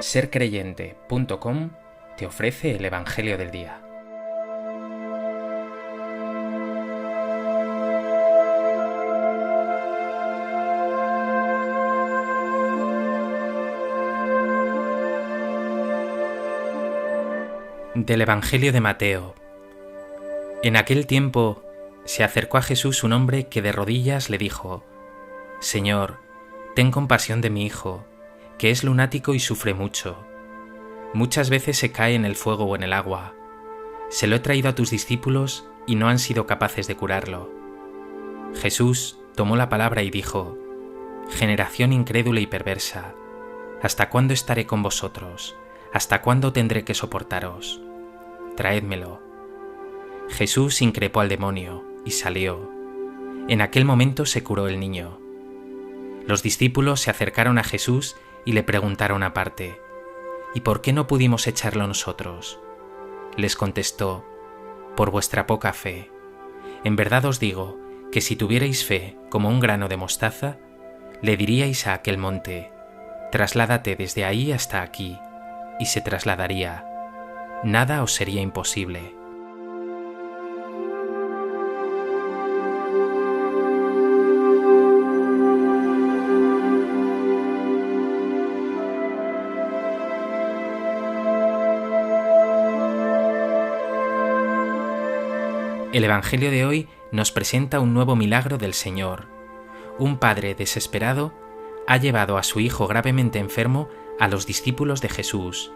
Sercreyente.com te ofrece el Evangelio del Día. Del Evangelio de Mateo. En aquel tiempo se acercó a Jesús un hombre que de rodillas le dijo: Señor, ten compasión de mi hijo, que es lunático y sufre mucho. Muchas veces se cae en el fuego o en el agua. Se lo he traído a tus discípulos y no han sido capaces de curarlo. Jesús tomó la palabra y dijo: Generación incrédula y perversa, ¿hasta cuándo estaré con vosotros? ¿Hasta cuándo tendré que soportaros? Traédmelo. Jesús increpó al demonio y salió. En aquel momento se curó el niño. Los discípulos se acercaron a Jesús y le preguntaron aparte: ¿Y por qué no pudimos echarlo nosotros? Les contestó: por vuestra poca fe. En verdad os digo que si tuvierais fe como un grano de mostaza, le diríais a aquel monte: trasládate desde ahí hasta aquí, y se trasladaría. Nada os sería imposible. El Evangelio de hoy nos presenta un nuevo milagro del Señor. Un padre desesperado ha llevado a su hijo gravemente enfermo a los discípulos de Jesús,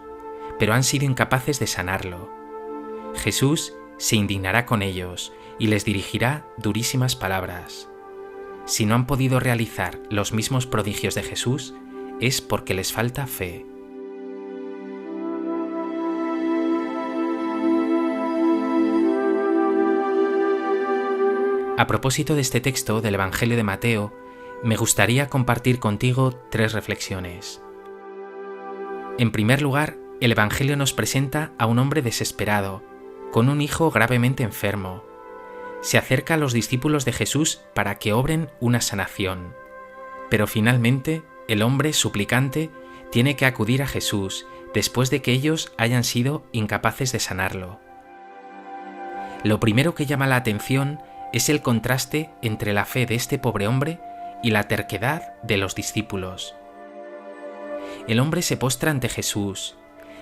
pero han sido incapaces de sanarlo. Jesús se indignará con ellos y les dirigirá durísimas palabras. Si no han podido realizar los mismos prodigios de Jesús, es porque les falta fe. A propósito de este texto del Evangelio de Mateo, me gustaría compartir contigo 3 reflexiones. En primer lugar, el Evangelio nos presenta a un hombre desesperado, con un hijo gravemente enfermo. Se acerca a los discípulos de Jesús para que obren una sanación. Pero finalmente, el hombre suplicante tiene que acudir a Jesús después de que ellos hayan sido incapaces de sanarlo. Lo primero que llama la atención es el contraste entre la fe de este pobre hombre y la terquedad de los discípulos. El hombre se postra ante Jesús,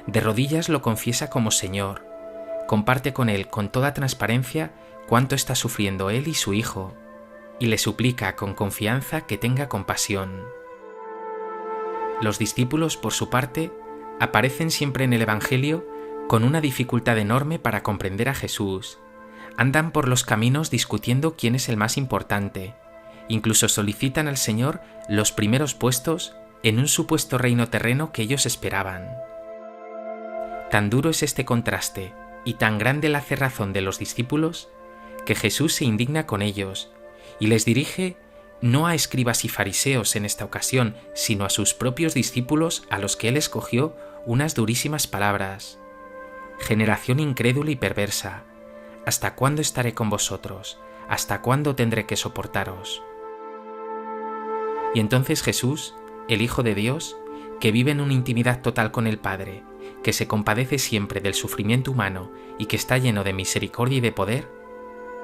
de rodillas lo confiesa como Señor, comparte con él con toda transparencia cuánto está sufriendo él y su hijo, y le suplica con confianza que tenga compasión. Los discípulos, por su parte, aparecen siempre en el Evangelio con una dificultad enorme para comprender a Jesús. Andan por los caminos discutiendo quién es el más importante. Incluso solicitan al Señor los primeros puestos en un supuesto reino terreno que ellos esperaban. Tan duro es este contraste y tan grande la cerrazón de los discípulos que Jesús se indigna con ellos y les dirige no a escribas y fariseos en esta ocasión, sino a sus propios discípulos a los que él escogió unas durísimas palabras. Generación incrédula y perversa, ¿hasta cuándo estaré con vosotros? ¿Hasta cuándo tendré que soportaros? Y entonces Jesús, el Hijo de Dios, que vive en una intimidad total con el Padre, que se compadece siempre del sufrimiento humano y que está lleno de misericordia y de poder,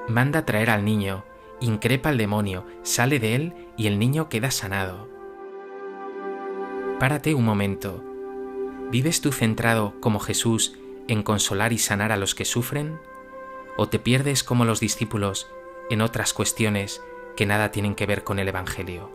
manda traer al niño, increpa al demonio, sale de él y el niño queda sanado. Párate un momento. ¿Vives tú centrado como Jesús en consolar y sanar a los que sufren? ¿O te pierdes como los discípulos en otras cuestiones que nada tienen que ver con el Evangelio?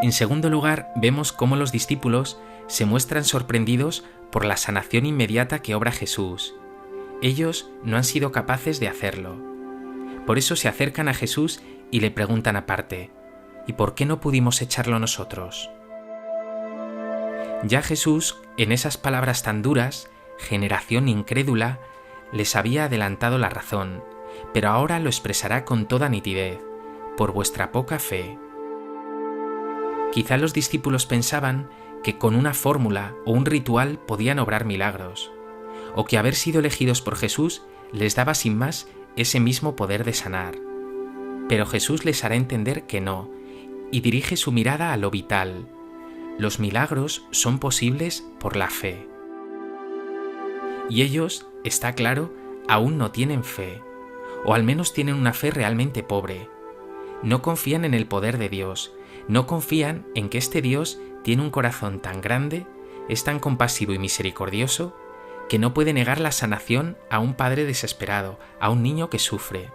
En segundo lugar, vemos cómo los discípulos se muestran sorprendidos por la sanación inmediata que obra Jesús. Ellos no han sido capaces de hacerlo. Por eso se acercan a Jesús y le preguntan aparte: ¿y por qué no pudimos echarlo nosotros? Ya Jesús, en esas palabras tan duras, generación incrédula, les había adelantado la razón, pero ahora lo expresará con toda nitidez: por vuestra poca fe. Quizá los discípulos pensaban que con una fórmula o un ritual podían obrar milagros, o que haber sido elegidos por Jesús les daba sin más ese mismo poder de sanar. Pero Jesús les hará entender que no, y dirige su mirada a lo vital. Los milagros son posibles por la fe. Y ellos, está claro, aún no tienen fe, o al menos tienen una fe realmente pobre. No confían en el poder de Dios, no confían en que este Dios tiene un corazón tan grande, es tan compasivo y misericordioso, que no puede negar la sanación a un padre desesperado, a un niño que sufre.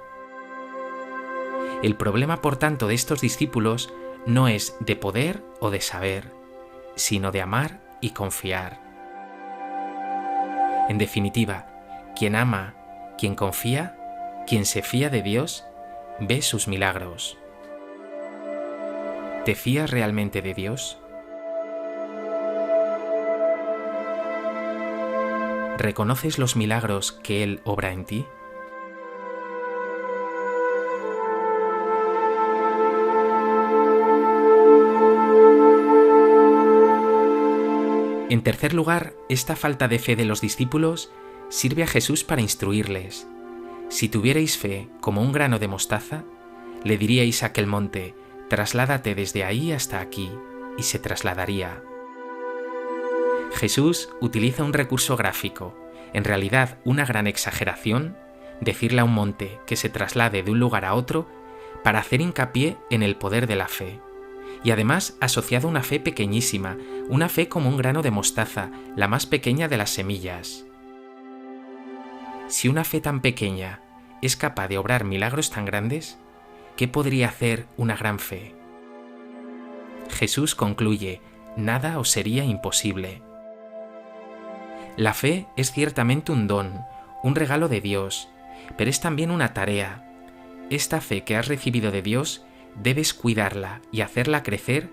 El problema, por tanto, de estos discípulos no es de poder o de saber, sino de amar y confiar. En definitiva, quien ama, quien confía, quien se fía de Dios, ve sus milagros. ¿Te fías realmente de Dios? ¿Reconoces los milagros que Él obra en ti? En tercer lugar, esta falta de fe de los discípulos sirve a Jesús para instruirles. Si tuvierais fe como un grano de mostaza, le diríais a aquel monte, trasládate desde ahí hasta aquí, y se trasladaría. Jesús utiliza un recurso gráfico, en realidad una gran exageración, decirle a un monte que se traslade de un lugar a otro, para hacer hincapié en el poder de la fe. Y además asociado a una fe pequeñísima, una fe como un grano de mostaza, la más pequeña de las semillas. Si una fe tan pequeña es capaz de obrar milagros tan grandes, ¿qué podría hacer una gran fe? Jesús concluye, nada os sería imposible. La fe es ciertamente un don, un regalo de Dios, pero es también una tarea. Esta fe que has recibido de Dios debes cuidarla y hacerla crecer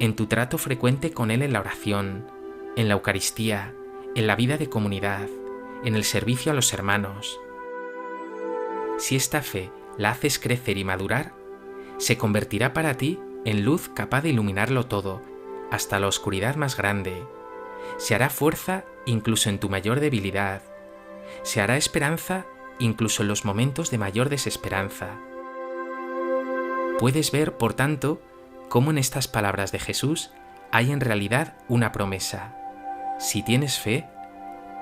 en tu trato frecuente con Él en la oración, en la Eucaristía, en la vida de comunidad, en el servicio a los hermanos. Si esta fe la haces crecer y madurar, se convertirá para ti en luz capaz de iluminarlo todo, hasta la oscuridad más grande. Se hará fuerza incluso en tu mayor debilidad. Se hará esperanza incluso en los momentos de mayor desesperanza. Puedes ver, por tanto, cómo en estas palabras de Jesús hay en realidad una promesa. Si tienes fe,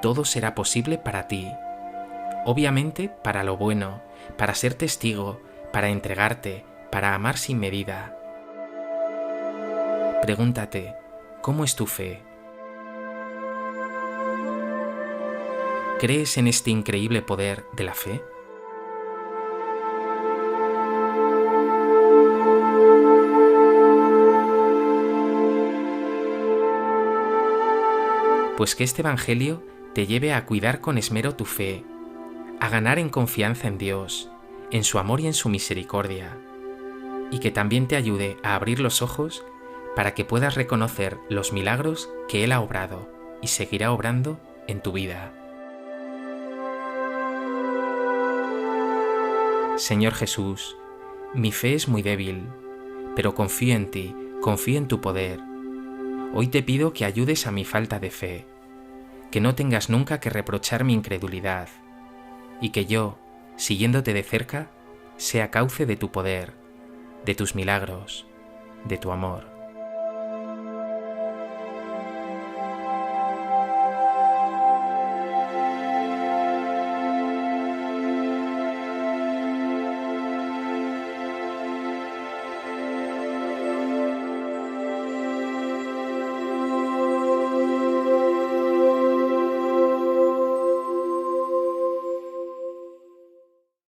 todo será posible para ti. Obviamente para lo bueno, para ser testigo, para entregarte, para amar sin medida. Pregúntate, ¿cómo es tu fe? ¿Crees en este increíble poder de la fe? Pues que este Evangelio te lleve a cuidar con esmero tu fe, a ganar en confianza en Dios, en su amor y en su misericordia, y que también te ayude a abrir los ojos para que puedas reconocer los milagros que Él ha obrado y seguirá obrando en tu vida. Señor Jesús, mi fe es muy débil, pero confío en ti, confío en tu poder. Hoy te pido que ayudes a mi falta de fe, que no tengas nunca que reprochar mi incredulidad, y que yo, siguiéndote de cerca, sea cauce de tu poder, de tus milagros, de tu amor.